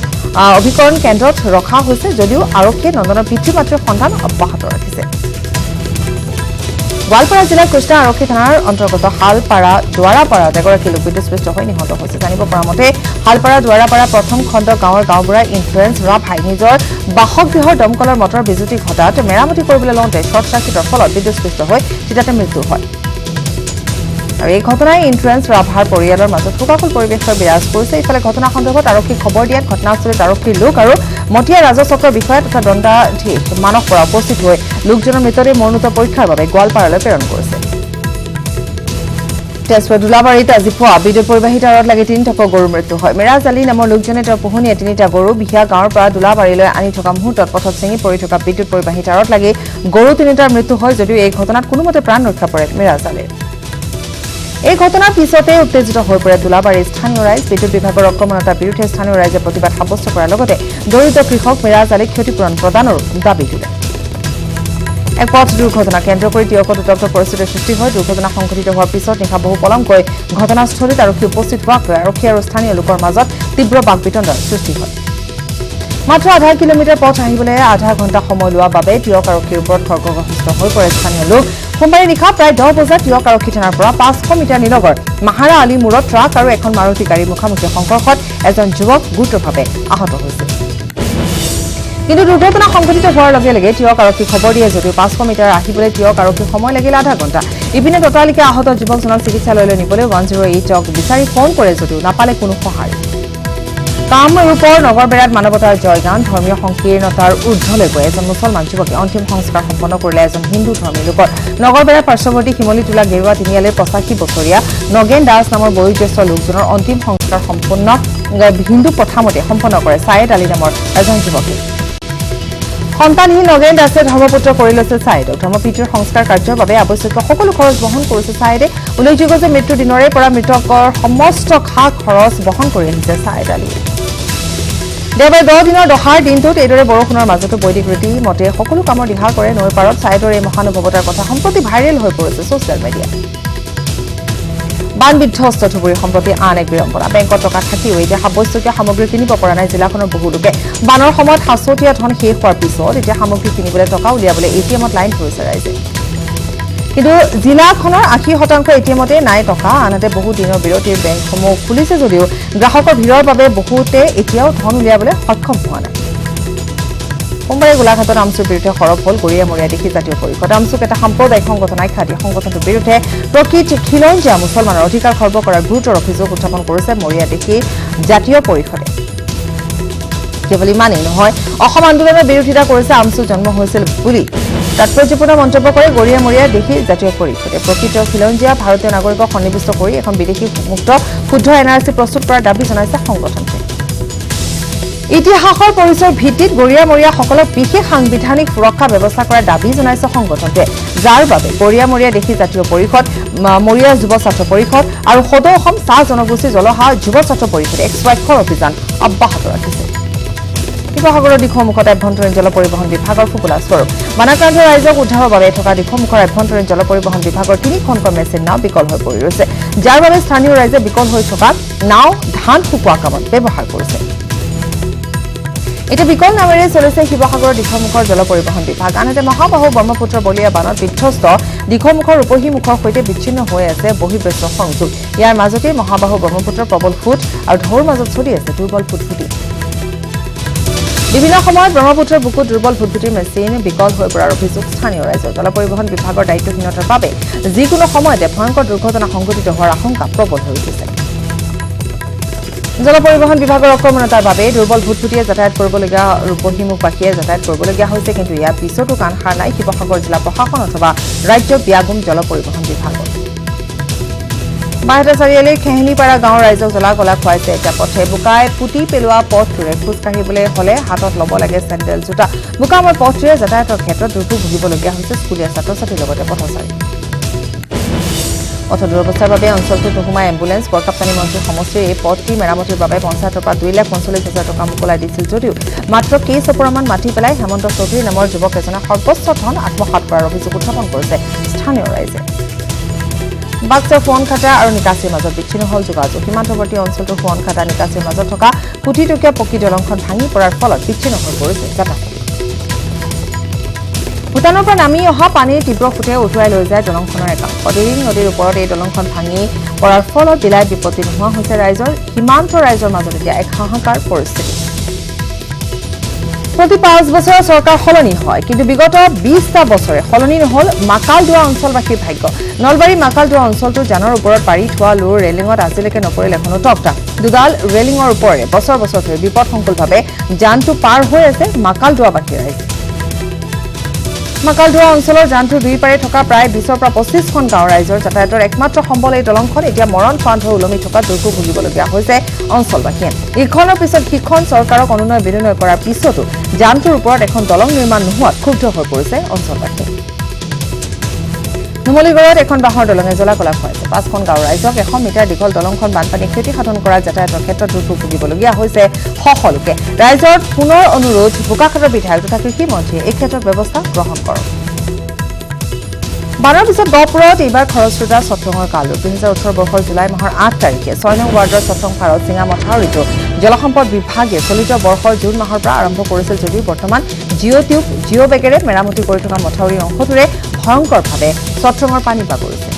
অভিকৰণ কেন্দ্ৰত ৰখা হৈছে যদিও আৰক্ষীয়ে নন্দনৰ পিতৃ মাতৃৰ সন্ধান অব্যাহত ৰাখিছে গোৱালপাৰা জিলাৰ কৃষ্ণা আৰক্ষী থানাৰ অন্তৰ্গত হালপাৰা দুৱাৰাপাৰাত এগৰাকী লোক বিদ্যুৎস্পৃষ্ট হৈ নিহত হৈছে জানিব পৰা মতে হালপাৰা দুৱাৰাপাৰা প্ৰথম খণ্ড গাঁৱৰ গাঁওবুঢ়া ইনফ্লুৱেঞ্চ ৰাভাই নিজৰ বাসগৃহৰ দমকলৰ মটৰ বিজুতি ঘটাত মেৰামতি কৰিবলৈ লওঁতে শ্বৰ্ট চাৰ্কিটৰ ফলত বিদ্যুৎস্পৃষ্ট হৈ থিতাতে মৃত্যু হয় আৰু এই ঘটনাই ইনফ্লুৱেঞ্চ ৰাভাৰ পৰিয়ালৰ মাজত শোকাকুল পৰিৱেশৰ বিৰাজ কৰিছে ইফালে ঘটনা সন্দৰ্ভত আৰক্ষীক খবৰ দিয়াত ঘটনাস্থলীত আৰক্ষীৰ লোক আৰু মটিয়া ৰাজচক্ৰৰ বিষয়া তথা দণ্ডাধীশ মানস পৰা উপস্থিত হৈ লোকজনৰ মৃতদেহ মৰণোত্তৰ পৰীক্ষাৰ বাবে গোৱালপাৰালৈ প্ৰেৰণ কৰিছে তেজপুৰ দুলাবাৰীত আজি পুৱা বিদ্যুৎ পৰিবাহী তাঁৰত লাগি 3টা গৰুৰ মৃত্যু হয় মিৰাজ আলী নামৰ লোকজনে তেওঁৰ পোহনীয়া 3টা গৰু বিহিয়া গাঁৱৰ পৰা দুলাবাৰীলৈ আনি থকা মুহূৰ্তত পথত ছিঙি পৰি থকা বিদ্যুৎ পৰিবাহী তাঁৰত লাগি গৰু 3টাৰ মৃত্যু হয় যদিও এই ঘটনাত কোনোমতে প্ৰাণ ৰক্ষা পৰে মিৰাজ আলীৰ এই ঘটনাৰ পিছতে উত্তেজিত হৈ পৰে দুলাবাৰীৰ স্থানীয় ৰাইজ বিদ্যুৎ বিভাগৰ অক্ৰমণতাৰ বিৰুদ্ধে স্থানীয় ৰাইজে প্ৰতিবাদ সাব্যস্ত কৰাৰ লগতে দৰিদ্ৰ কৃষক মিৰাজ আলীক ক্ষতিপূৰণ প্ৰদানৰো দাবী তোলে এক পথ দুৰ্ঘটনা কেন্দ্ৰ কৰি টিয়কত উত্তপ্ত পৰিস্থিতিৰ সৃষ্টি হয় দুৰ্ঘটনা সংঘটিত হোৱাৰ পিছত নিশা বহু পলমকৈ ঘটনাস্থলীত আৰক্ষী উপস্থিত হোৱাকৈ আৰক্ষী আৰু স্থানীয় লোকৰ মাজত তীব্ৰ বাকবিতণ্ডাৰ সৃষ্টি হয় মাত্ৰ আধা কিলোমিটাৰ পথ আহিবলৈ আধা ঘণ্টা সময় লোৱাৰ বাবে টিয়ক আৰক্ষীৰ ওপৰত খৰ্গগ্ৰস্ত হৈ পৰে স্থানীয় লোক সোমবাৰে নিশা প্ৰায় 10 বজাত টিয়ক আৰক্ষী থানাৰ পৰা 500 মিটাৰ নিলগৰ মাহাৰা আলী মূৰত ট্ৰাক আৰু এখন মাৰুতি গাড়ী মুখামুখি সংঘৰ্ষত এজন যুৱক গুৰুতৰভাৱে আহত হৈছিল কিন্তু দুৰ্ঘটনা সংঘটিত হোৱাৰ লগে লগে টিয়ক আৰক্ষী খবৰ দিয়ে যদিও 500 মিটাৰ আহিবলৈ টিয়ক আৰক্ষী সময় লাগিল আধা ঘণ্টা ইপিনে ততালিকে আহত যুৱকজনক চিকিৎসালয়লৈ নিবলৈ 108ক বিচাৰি ফোন কৰে যদিও নাপালে কোনো সঁহাৰি কামৰূপৰ নগৰবেৰাত মানৱতাৰ জয়গান ধৰ্মীয় সংকীৰ্ণতাৰ ঊৰ্ধ্বলৈ গৈ এজন মুছলমান যুৱকে অন্তিম সংস্কাৰ সম্পন্ন কৰিলে এজন হিন্দু ধৰ্মী লোকৰ নগৰবেৰাৰ পাৰ্শ্বৱৰ্তী শিমলীটোলা গেৰুৱা তিনিআলিৰ 85 বছৰীয়া নগেন দাস নামৰ বয়োজ্যেষ্ঠ লোকজনৰ অন্তিম সংস্কাৰ সম্পন্ন হিন্দু প্ৰথামতে সম্পন্ন কৰে ছায়েদ আলী নামৰ এজন যুৱকে সন্তানহীন নগেন দাসে ধৰ্মপুত্ৰ কৰি লৈছে ছায়েদক ধৰ্মপিতৃৰ সংস্কাৰ কাৰ্যৰ বাবে আৱশ্যকীয় সকলো খৰচ বহন কৰিছে ছায়েদে উল্লেখযোগ্য যে মৃত্যুৰ দিনৰে পৰা মৃতকৰ সমস্ত খা খৰচ বহন কৰি আহিছে ছায়েদ আলী দেওবাৰে 10 দিনৰ দহাৰ দিনটোত এইদৰে বৰষুণৰ মাজতো বৈদিক ৰীতি মতে সকলো কামৰ দিহা কৰে নৈৰ পাৰত ছায়েদৰ এই মহানুভৱতাৰ কথা সম্প্ৰতি ভাইৰেল হৈ পৰিছে ছ'চিয়েল মিডিয়াত বান বিধ্বস্ত ধুবুৰী সম্প্ৰতি আন এক বিড়ম্বনা বেংকত টকা থাকিও এতিয়া আৱশ্যকীয় সামগ্ৰী কিনিব পৰা নাই জিলাখনৰ বহু লোকে বানৰ সময়ত সাঁচতীয়া ধন শেষ হোৱাৰ পিছত এতিয়া সামগ্ৰী কিনিবলৈ টকা উলিয়াবলৈ এটিএমত লাইন ধৰিছে ৰাইজে কিন্তু জিলাখনৰ 80% এটিএমতে নাই টকা আনহাতে বহু দিনৰ বিৰতিৰ বেংকসমূহ খুলিছে যদিও গ্ৰাহকৰ ভিৰৰ বাবে বহুতে এতিয়াও ধন উলিয়াবলৈ সক্ষম হোৱা নাই সোমবাৰে গোলাঘাটত আমচুৰ বিৰুদ্ধে সৰব হ'ল গৰিয়ামৰীয়া দেখি জাতীয় পৰিষদ আমচুক এটা সাম্প্ৰদায়িক সংগঠন আখ্যা দিয়ে সংগঠনটোৰ বিৰুদ্ধে প্ৰকৃত খিলঞ্জীয়া মুছলমানৰ অধিকাৰ খৰ্ব কৰাৰ গুৰুতৰ অভিযোগ উত্থাপন কৰিছে মৰীয়া দেখি জাতীয় পৰিষদে কেৱল ইমানেই নহয় অসম আন্দোলনৰ বিৰোধিতা কৰিছে আমচু জন্ম হৈছিল বুলি তাৎপৰ্যপূৰ্ণ মন্তব্য কৰে গৰিয়ামৰীয়া দেখি জাতীয় পৰিষদে প্ৰকৃত খিলঞ্জীয়া ভাৰতীয় নাগৰিকক সন্নিৱিষ্ট কৰি এখন বিদেশী মুক্ত শুদ্ধ এনআৰচি প্ৰস্তুত কৰাৰ দাবী জনাইছে সংগঠনটোৱে ইতিহাসৰ পৰিচয় ভিত্তিত গৰিয়ামৰীয়াসকলক বিশেষ সাংবিধানিক সুৰক্ষা ব্যৱস্থা কৰাৰ দাবী জনাইছে সংগঠনটোৱে যাৰ বাবে গৰিয়ামৰীয়া দেখি জাতীয় পৰিষদ মৰীয়া যুৱ ছাত্ৰ পৰিষদ আৰু সদৌ অসম চাহ জনগোষ্ঠী জলহা যুৱ ছাত্ৰ পৰিষদে এক স্বাক্ষৰ অভিযান অব্যাহত ৰাখিছে শিৱসাগৰৰ দিখৌমুখত আভ্যন্তৰীণ জল পৰিবহণ বিভাগৰ ফুপুলা স্বৰূপ বানাক্ৰান্ত ৰাইজক উদ্ধাৰৰ বাবে থকা দিখৌমুখৰ আভ্যন্তৰীণ জল পৰিবহণ বিভাগৰ 3খনকৈ মেচিন নাও বিকল হৈ পৰি ৰৈছে যাৰ বাবে স্থানীয় ৰাইজে বিকল হৈ থকা নাও ধান শুকোৱা কামত ব্যৱহাৰ কৰিছে এটা বিকল নামেৰে চলিছে শিৱসাগৰৰ দিখৌমুখৰ জল পৰিবহণ বিভাগ আনহাতে মহাবাহু ব্ৰহ্মপুত্ৰ বলিয়া বানত বিধ্বস্ত দিখৌমুখৰ উপহীমুখৰ সৈতে বিচ্ছিন্ন হৈ আছে বহিৰ্বেশ্য সংযোগ ইয়াৰ মাজতে মহাবাহু ব্ৰহ্মপুত্ৰৰ প্ৰবল ফুট আৰু ঢৌৰ মাজত চলি আছে দুৰ্বল ফুটফুটি বিভিন্ন সময়ত ব্ৰহ্মপুত্ৰৰ বুকুত দুৰ্বল ফুটফুটিৰ মেচিন বিকল হৈ পৰাৰ অভিযোগ স্থানীয় ৰাইজৰ জল পৰিবহণ বিভাগৰ দায়িত্বহীনতাৰ বাবে যিকোনো সময়তে ভয়ংকৰ দুৰ্ঘটনা সংঘটিত হোৱাৰ আশংকা প্ৰবল হৈ উঠিছে জল পৰিবহণ বিভাগৰ অক্ৰমণতাৰ বাবে দুৰ্বল ফুটফুটিয়ে যাতায়াত কৰিবলগীয়া ৰূপহীমুখবাসীয়ে যাতায়াত কৰিবলগীয়া হৈছে কিন্তু ইয়াৰ পিছতো কাণ সাৰ নাই শিৱসাগৰ জিলা প্ৰশাসন অথবা ৰাজ্য ব্যাগুম জল পৰিবহণ বিভাগৰ বাহেতা চাৰিআলিৰ খেহিনীপাৰা গাঁৱৰ ৰাইজক জ্বলা কলা খুৱাইছে এতিয়া পথে বোকাই পুতি পেলোৱা পথটোৰে খোজ কাঢ়িবলৈ হলে হাতত ল'ব লাগে চেণ্ডেল জোতা বোকামৰ পথটোৰে যাতায়াতৰ ক্ষেত্ৰত দুৰ্ভোগ ভুগিবলগীয়া হৈছে স্কুলীয়া ছাত্ৰ ছাত্ৰীৰ লগতে পথচাৰী পথ দুৰৱস্থাৰ বাবে অঞ্চলটোত নোসোমাই এম্বুলেন্স বৰকাপ্তানী মন্ত্ৰী সমষ্টিৰ এই পথটি মেৰামতিৰ বাবে পঞ্চায়তৰ পৰা 2,45,000 টকা মোকলাই দিছিল যদিও মাত্ৰ কেইচপৰামান মাটি পেলাই হেমন্ত চৌধুৰী নামৰ যুৱক এজনে সৰ্বোচ্চ ধন আত্মসাৎ কৰাৰ অভিযোগ উত্থাপন কৰিছে স্থানীয় ৰাইজে বাক্সাৰ সোৱণখাটা আৰু নিকাছীৰ মাজত বিচ্ছিন্ন হ'ল যোগাযোগ সীমান্তৱৰ্তী অঞ্চলটোৰ সোৱণখাটা নিকাছীৰ মাজত থকা কোটিটকীয়া পকী দলংখন ভাঙি পৰাৰ ফলত বিচ্ছিন্ন হৈ পৰিছে যাতায়াত ভূটানৰ পৰা নামি অহা পানীৰ তীব্ৰ সোঁতে উটুৱাই লৈ যায় দলংখনৰ একাংশ দিৰিং নদীৰ ওপৰত এই দলংখন ভাঙি পৰাৰ ফলত বিলাই বিপত্তি নোহোৱা হৈছে ৰাইজৰ সীমান্ত ৰাইজৰ মাজত এতিয়া এক হাহাকাৰ পৰিস্থিতি প্ৰতি 5 বছৰৰ চৰকাৰ সলনি হয় কিন্তু বিগত 20টা বছৰে সলনি নহল মাকালদুৱা অঞ্চলবাসীৰ ভাগ্য নলবাৰী মাকালদুৱা অঞ্চলটোৰ জানৰ ওপৰত পাৰি থোৱা লোৰ ৰেলিঙত আজিলৈকে নপৰিল এখনো টকটা দুডাল ৰেলিঙৰ ওপৰেৰে বছৰ বছৰ ধৰি বিপদসংকুলভাৱে জানটো পাৰ হৈ আছে মাকালদুৱাবাসীৰ ৰাইজে মাকালদুৱা অঞ্চলৰ জানটোৰ দুই পাৰে থকা প্ৰায় 20ৰ পৰা 25খন গাঁৱৰ ৰাইজৰ যাতায়াতৰ একমাত্ৰ সম্বল এই দলংখন এতিয়া মৰণ ফান্দ হৈ ওলমি থকা দুৰ্ভোগ ভুগিবলগীয়া হৈছে অঞ্চলবাসীয়ে ইখনৰ পিছত সিখন চৰকাৰক অনুনয় বিনয় কৰাৰ পিছতো জানটোৰ ওপৰত এখন দলং নিৰ্মাণ নোহোৱাত ক্ষুব্ধ হৈ পৰিছে অঞ্চলবাসী নুমলীগড়ত এখন বাঁহৰ দলঙে জ্বলা কলা খুৱাইছে 5খন গাঁৱৰ ৰাইজক 100 মিটাৰ দীঘল দলংখন বানপানী ক্ষতিসাধন কৰা যাতায়াতৰ ক্ষেত্ৰত দুৰ্ভোগ ভুগিবলগীয়া হৈছে সকলোকে ৰাইজৰ পুনৰ অনুৰোধ বোকাখাটৰ বিধায়ক তথা কৃষি মন্ত্ৰীয়ে এই ক্ষেত্ৰত ব্যৱস্থা গ্ৰহণ কৰক বানৰ পিছত গহপুৰত এইবাৰ খৰস্ৰোতা চত্ৰঙৰ কালো 2018 বৰ্ষৰ জুলাই মাহৰ 8 তাৰিখে 6 নং ৱাৰ্ডৰ চত্ৰং পাৰত চিঙা মথাউৰিটো জলসম্পদ বিভাগে চলিত বৰ্ষৰ জুন মাহৰ পৰা আৰম্ভ কৰিছিল যদিও বৰ্তমান জিঅ' বেগেৰে মেৰামতি কৰি থকা মথাউৰি অংশটোৰে ভয়ংকৰভাৱে চত্ৰঙৰ পানী বাগৰিছে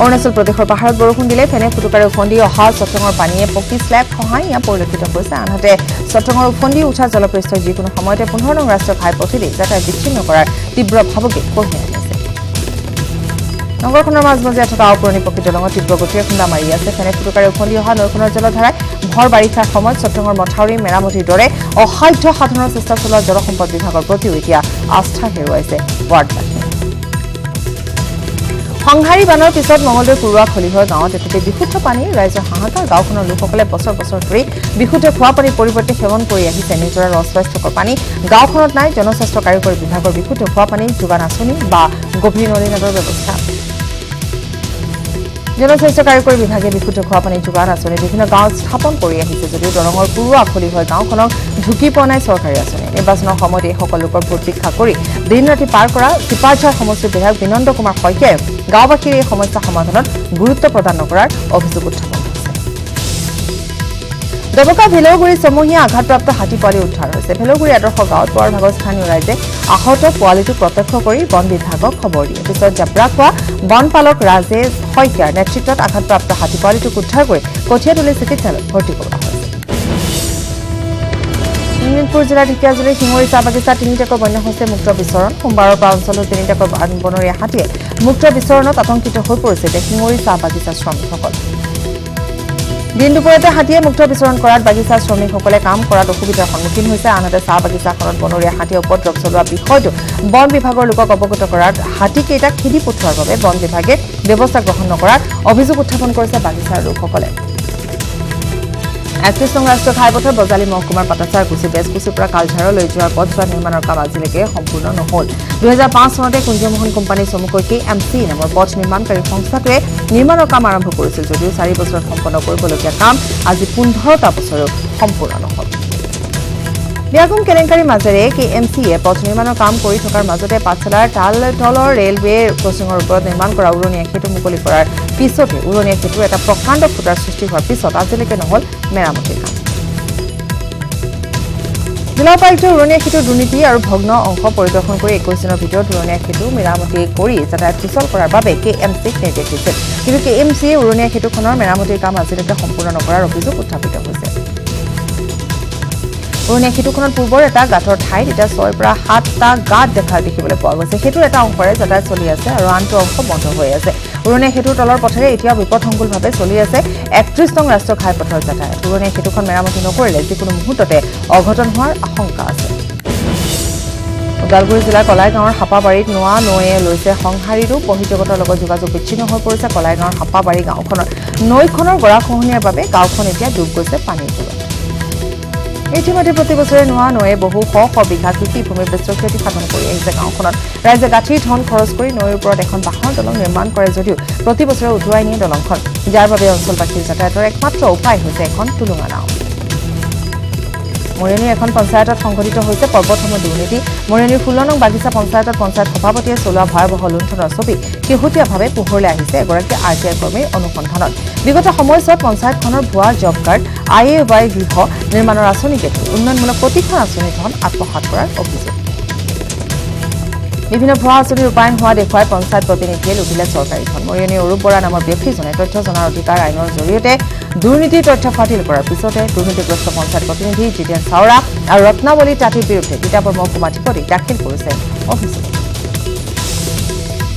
অৰুণাচল প্ৰদেশৰ পাহাৰত বৰষুণ দিলে ফেনে ফুটুকাৰে উফন্দি অহা চত্ৰঙৰ পানীয়ে পকী স্লেব খহাই ইয়াৰ পৰিলক্ষিত হৈছে আনহাতে চত্ৰঙৰ উফন্দি উঠা জলপৃষ্ঠই যিকোনো সময়তে 15 নং ৰাষ্ট্ৰীয় ঘাইপথেদি যাতায়াত বিচ্ছিন্ন কৰাৰ তীব্ৰ ভাবুকি কঢ়িয়াই আনিছে নগৰখনৰ মাজমজিয়া থকা অপুৰণি পকী দলঙত তীব্ৰ গতিৰে খুন্দা মাৰি আছে ফেনে ফুটুকাৰে উফন্দি অহা নৈখনৰ জলধাৰাই ভৰ বাৰিষাৰ সময়ত চত্ৰঙৰ মথাউৰি মেৰামতিৰ দৰে অসাধ্য সাধনৰ চেষ্টা চলোৱা জলসম্পদ বিভাগৰ প্ৰতিও এতিয়া আস্থা হেৰুৱাইছে ৱাৰ্ডবাসীয়ে সংহাৰী বানৰ পিছত মঙলদৈ কুৰুৱা খলিহৰ গাঁৱত এটোপে বিশুদ্ধ পানী ৰাইজৰ হাহাকাৰ গাঁওখনৰ লোকসকলে বছৰ বছৰ ধৰি বিশুদ্ধ খোৱা পানীৰ পৰিৱৰ্তে সেৱন কৰি আহিছে নিজৰাৰ অস্বাস্থ্যকৰ পানী গাঁওখনত নাই জনস্বাস্থ্য কাৰিকৰী বিভাগৰ বিশুদ্ধ খোৱা পানী যোগান আঁচনি বা গভীৰ নলীনাদৰ ব্যৱস্থা জনস্বাস্থ্য কাৰিকৰী বিভাগে বিশুদ্ধ খোৱা পানী যোগান আঁচনি বিভিন্ন গাঁৱত স্থাপন কৰি আহিছে যদিও দৰঙৰ কুৰুৱা খলিহৰ গাঁওখনক ঢুকি পোৱা নাই চৰকাৰী আঁচনি নিৰ্বাচনৰ সময়ত এই সকলো লোকৰ ভোট ভিক্ষা কৰি দিন ৰাতি পাৰ কৰা চিপাঝাৰ সমষ্টিৰ বিধায়ক বিনন্দ কুমাৰ শইকীয়াই গাঁওবাসীৰ এই সমস্যা সমাধানত গুৰুত্ব প্ৰদান নকৰাৰ অভিযোগ উত্থাপন হৈছে ডবকা ভেলৌগুৰি চমহীয়া আঘাতপ্ৰাপ্ত হাতী পোৱালি উদ্ধাৰ হৈছে ভেলৌগুৰি আদৰ্শ গাঁৱত পুৱাৰ ভাগত স্থানীয় ৰাইজে আহত পোৱালিটো প্ৰত্যক্ষ কৰি বন বিভাগক খবৰ দিয়ে পিছত জাব্ৰা খোৱা বনপালক ৰাজেশ শইকীয়াৰ নেতৃত্বত আঘাতপ্ৰাপ্ত হাতী পোৱালিটোক উদ্ধাৰ কৰি কঠীয়াতলী চিকিৎসালয়ত ভৰ্তি কৰোৱা হৈছে শোণিতপুৰ জিলাৰ ঢেকিয়াজুলিৰ শিঙৰি চাহ বাগিচাত 3টাকৈ বন্য হৈছে মুক্ত বিচৰণ সোমবাৰৰ পৰা অঞ্চলৰ 3টাকৈ বনৰীয়া হাতীয়ে মুক্ত বিচৰণত আতংকিত হৈ পৰিছে শিঙৰি চাহ বাগিচা শ্ৰমিকসকল দিন দুপৰতে হাতীয়ে মুক্ত বিচৰণ কৰাত বাগিচা শ্ৰমিকসকলে কাম কৰাত অসুবিধাৰ সন্মুখীন হৈছে আনহাতে চাহ বাগিচাখনত বনৰীয়া হাতীয়ে উপদ্ৰৱ চলোৱা বিষয়টো বন বিভাগৰ লোকক অৱগত কৰাত হাতীকেইটাক খেদি পঠোৱাৰ বাবে বন বিভাগে ব্যৱস্থা গ্ৰহণ নকৰাৰ অভিযোগ উত্থাপন কৰিছে বাগিচাৰ লোকসকলে 31 নং ৰাষ্ট্ৰীয় ঘাইপথৰ বজালী মহকুমাৰ পাটাচাৰ গুচি বেজকুচিৰ পৰা কালঝাৰলৈ যোৱাৰ পথছোৱা নিৰ্মাণৰ কাম আজিলৈকে সম্পূৰ্ণ নহল 2005 চনতে কুঞ্জমোহন কোম্পানী চমুকৈ KMC নামৰ পথ নিৰ্মাণকাৰী সংস্থাটোৱে নিৰ্মাণৰ কাম আৰম্ভ কৰিছিল যদিও 4 বছৰত সম্পন্ন কৰিবলগীয়া কাম আজি 15টা বছৰো সম্পূৰ্ণ নহল বিয়াগুম কেলেংকাৰীৰ মাজেৰে KMCয়ে পথ নিৰ্মাণৰ কাম কৰি থকাৰ মাজতে পাঠশালাৰ তালতলৰ ৰেলৱে ক্ৰছিঙৰ ওপৰত নিৰ্মাণ কৰা উৰণীয়া সেতু মুকলি কৰাৰ পিছতে উৰণীয়া সেতুৰ এটা প্ৰকাণ্ড ফুটাৰ সৃষ্টি হোৱাৰ পিছত আজিলৈকে নহল মেৰামতিৰ কাম জিলা উপায়ুক্তই উৰণীয়া সেতুৰ দুৰ্নীতি আৰু ভগ্ন অংশ পৰিদৰ্শন কৰি 21 দিনৰ ভিতৰত উৰণীয়া সেতু মেৰামতি কৰি যাতায়াত সুচল কৰাৰ বাবে KMCক নিৰ্দেশ দিছিল কিন্তু KMCয়ে উৰণীয়া সেতুখনৰ মেৰামতিৰ কাম আজিলৈকে সম্পূৰ্ণ নকৰাৰ অভিযোগ উত্থাপিত হৈছে উৰণীয়া সেতুখনত পূৰ্বৰ এটা গাঁতৰ ঠাইত এতিয়া 6 পৰা 7টা গাঁত দেখিবলৈ পোৱা গৈছে সেতুৰ এটা অংশৰে যাতায়াত চলি আছে আৰু আনটো অংশ বন্ধ হৈ আছে উৰণীয়া সেতুৰ তলৰ পথেৰে এতিয়া বিপদসংকুলভাৱে চলি আছে 31 নং ৰাষ্ট্ৰীয় ঘাইপথৰ যাতায়াত উৰণীয়া সেতুখন মেৰামতি নকৰিলে যিকোনো মুহূৰ্ততে অঘটন হোৱাৰ আশংকা আছে ওদালগুৰি জিলাৰ কলাইগাঁৱৰ হাপাবাৰীত নোৱা নৈয়ে লৈছে সংহাৰীৰো বহিৰ্জগতৰ লগত যোগাযোগ বিচ্ছিন্ন হৈ পৰিছে কলাইগাঁৱৰ হাপাবাৰী গাঁওখনৰ নৈখনৰ গৰাখহনীয়াৰ বাবে গাঁওখন এতিয়া ডুব গৈছে পানীৰ তলত ইতিমধ্যে প্ৰতি বছৰে নোৱা নৈয়ে বহু শ বিঘা কৃষিভূমিৰ বিস্তৰ ক্ষতি সাধন কৰি আহিছে গাঁওখনত ৰাইজে গাঁঠিৰ ধন খৰচ কৰি নৈৰ ওপৰত এখন বাঁহৰ দলং নিৰ্মাণ কৰে যদিও প্ৰতি বছৰে উটুৱাই নিয়ে দলংখন যাৰ বাবে অঞ্চলবাসীৰ যাতায়াতৰ একমাত্ৰ উপায় হৈছে এখন টুলুঙা নাও মৰিয়নীৰ এখন পঞ্চায়তত সংঘটিত হৈছে পৰ্বতসমূহ দুৰ্নীতি মৰিয়নীৰ 16 নং বাগিচা পঞ্চায়তত পঞ্চায়ত সভাপতিয়ে চলোৱা ভয়াৱহ লুণ্ঠনৰ ছবি শেহতীয়াভাৱে পোহৰলৈ আহিছে এগৰাকী RTI কৰ্মীৰ অনুসন্ধানত বিগত সময়ছোৱাত পঞ্চায়তখনৰ ভুৱা জব কাৰ্ড IAY গৃহ নিৰ্মাণৰ আঁচনিকে ধৰি উন্নয়নমূলক প্ৰতিখন আঁচনিৰ ধন আত্মসাৎ কৰাৰ অভিযোগ বিভিন্ন ভুৱা আঁচনি ৰূপায়ণ হোৱা দেখুৱাই পঞ্চায়ত প্ৰতিনিধিয়ে লুটিলে চৰকাৰী ধন মৰিয়নীৰ অৰূপ বৰা নামৰ ব্যক্তিজনে তথ্য জনাৰ অধিকাৰ আইনৰ জৰিয়তে দুৰ্নীতিৰ তথ্য ফাটিল কৰাৰ পিছতে দুৰ্নীতিগ্ৰস্ত পঞ্চায়ত প্ৰতিনিধি জিতেন চাওৰা আৰু ৰত্নাৱলী তাঁতীৰ বিৰুদ্ধে তিতাবৰ মহকুমাধিপতি দাখিল কৰিছে অভিযোগ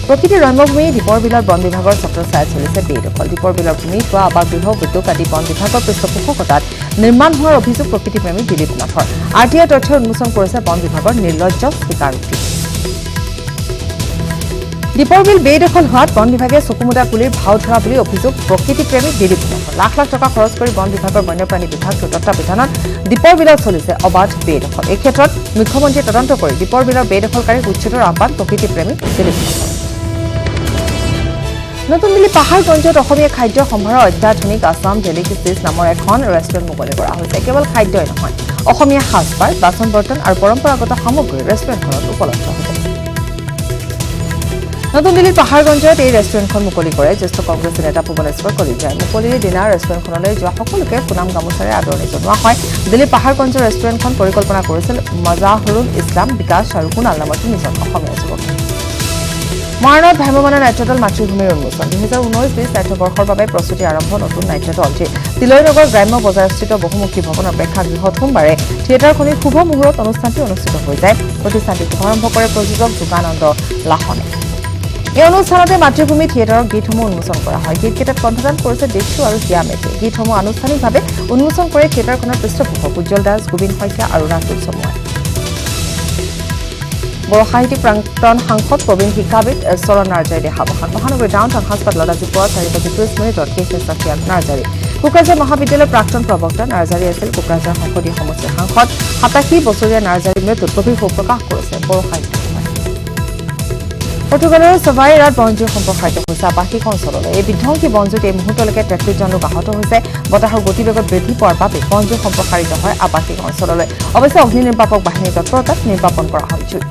প্ৰকৃতিৰ ৰম্যভূমি দীপৰ বিলৰ বন বিভাগৰ ছত্ৰছায়াত চলিছে বেদখল দীপৰ বিলৰ ভূমিত হোৱা আৱাসগৃহ উদ্যোগ আদি বন বিভাগৰ পৃষ্ঠপোষকতাত নিৰ্মাণ হোৱাৰ অভিযোগ প্ৰকৃতিপ্ৰেমী দিলীপ নাথৰ RTI তথ্য উন্মোচন কৰিছে বন বিভাগৰ নিৰ্লজ্জ স্বীকাৰোক্তি দীপৰ বিল বেদখল হোৱাত বন বিভাগে চকুমুদা কুলিৰ ভাও ধৰা বুলি অভিযোগ প্ৰকৃতিপ্ৰেমী দিলীপ নাথৰ লাখ লাখ টকা খৰচ কৰি বন বিভাগৰ বন্যপ্ৰাণী বিভাগটোৰ তত্বাৱধানত দীপৰ বিলত চলিছে অবাধ বেদখল এই ক্ষেত্ৰত মুখ্যমন্ত্ৰীয়ে তদন্ত কৰি দীপৰ বিলৰ বেদখলকাৰীক উচ্ছেদৰ আহ্বান প্ৰকৃতিপ্ৰেমী দিলীপ নাথৰ নতুন দিল্লী পাহাৰগঞ্জত অসমীয়া খাদ্য সম্ভাৰৰ অত্যাধুনিক আছাম ডেলিকেচিছ নামৰ এখন ৰেষ্টুৰেণ্ট মুকলি কৰা হৈছে কেৱল খাদ্যই নহয় অসমীয়া সাজপাৰ বাচন বৰ্তন আৰু পৰম্পৰাগত সামগ্ৰী ৰেষ্টুৰেণ্টখনত উপলব্ধ হ'ব নতুন দিল্লীৰ পাহাৰগঞ্জত এই ৰেষ্টুৰেণ্টখন মুকলি কৰে জ্যেষ্ঠ কংগ্ৰেছী নেতা ভুৱনেশ্বৰ কলিতাই মুকলিৰ দিনা ৰেষ্টুৰেণ্টখনলৈ যোৱা সকলোকে সুনাম গামোচাৰে আদৰণি জনোৱা হয় দিল্লীৰ পাহাৰগঞ্জৰ ৰেষ্টুৰেণ্টখন পৰিকল্পনা কৰিছিল মজাহৰুল ইছলাম বিকাশ আৰু কুণাল নামৰ তিনিজন অসমীয়া যুৱকে মৰাণত ভ্ৰাম্যমাণ নাট্যদল মাতৃভূমিৰ উন্মোচন 2019-20 নাট্যবৰ্ষৰ বাবে প্ৰস্তুতি আৰম্ভ নতুন নাট্যদলটি তিলৈনগৰ গ্ৰাম্য বজাৰস্থিত বহুমুখী ভৱনৰ প্ৰেক্ষাগৃহত সোমবাৰে থিয়েটাৰখনিৰ শুভ মুহূৰ্তত অনুষ্ঠানটি অনুষ্ঠিত হৈ যায় প্ৰতিষ্ঠানটি শুভাৰম্ভ কৰে প্ৰযোজক যোগানন্দ লাহনে এই অনুষ্ঠানতে মাতৃভূমি থিয়েটাৰৰ গীতসমূহ উন্মোচন কৰা হয় গীতকেইটাত কণ্ঠদান কৰিছে দেশু আৰু হিয়া মেটে গীতসমূহ আনুষ্ঠানিকভাৱে উন্মোচন কৰে থিয়েটাৰখনৰ পৃষ্ঠপোষক উজ্জ্বল দাস গোবিন্দ শইকীয়া আৰু ৰাতুল চমুৱাই বড়ো সাহিত্যিক প্ৰাক্তন সাংসদ প্ৰবীণ শিক্ষাবিদ চৰণ নাৰ্জাৰী দেহাৱসান মহানগৰীৰ ডাউনটাউন হাস্পাতালত আজি পুৱা 4:30 শেষ হৈছে নাৰ্জাৰী কোকৰাঝাৰ মহাবিদ্যালয়ৰ প্ৰাক্তন প্ৰবক্তা নাৰ্জাৰী আছিল কোকৰাঝাৰ সংসদীয় সমষ্টিৰ সাংসদ 87 বছৰীয়া নাৰ্জাৰীৰ মৃত্যুত গভীৰ শোক প্ৰকাশ কৰিছে বড়ো সাহিত্য পৰ্তুগালৰ সভাইৰাত বনজুই সম্প্ৰসাৰিত হৈছে আৱাসিক অঞ্চললৈ এই বিধ্বংসী বনজুইত এই মুহূৰ্তলৈকে 33 জন লোক আহত হৈছে বতাহৰ গতিবেগত বৃদ্ধি পোৱাৰ বাবে বনজুই সম্প্ৰসাৰিত হয় আৱাসিক অঞ্চললৈ অৱশ্যে অগ্নি নিৰ্বাপক বাহিনীৰ তৎপৰতাত নিৰ্বাপন কৰা হয় জুই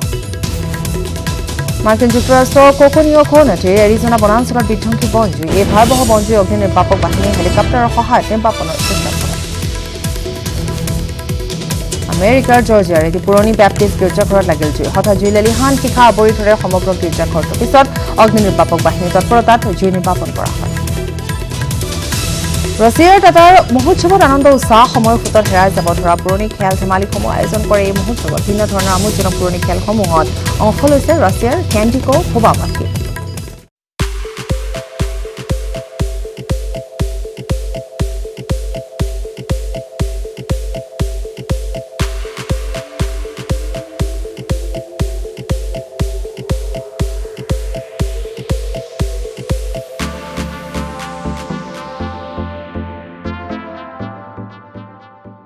মাৰ্কিন যুক্তৰাষ্ট্ৰৰ কোকনিয় খনটিৰ এৰিজনা বনাঞ্চলত বিধ্বংসী বনজুই এই ভয়াৱহ বনজুই অগ্নি নিৰ্বাপক বাহিনীয়ে হেলিকপ্টাৰৰ সহায়ত নিৰ্বাপনৰ চেষ্টা কৰে আমেৰিকাৰ জৰ্জিয়াৰ এটি পুৰণি বেপ্টিষ্ট গীৰ্জাঘৰত লাগিল জুই হঠাৎ জুই লেলিহান শিখা আৱৰি ধৰে সমগ্ৰ গীৰ্জাঘৰটোৰ পিছত অগ্নি নিৰ্বাপক বাহিনীৰ তৎপৰতাত জুই নিৰ্বাপন কৰা হয় ৰাছিয়াৰ টাটাৰ মহোৎসৱত আনন্দ উৎসাহ সময়ৰ সোঁতত হেৰাই যাব ধৰা পুৰণি খেল ধেমালিসমূহ আয়োজন কৰে এই মহোৎসৱত ভিন্ন ধৰণৰ আমোদজনক পুৰণি খেলসমূহত অংশ লৈছে ৰাছিয়াৰ কেণ্ডিকো ভোবাবাসী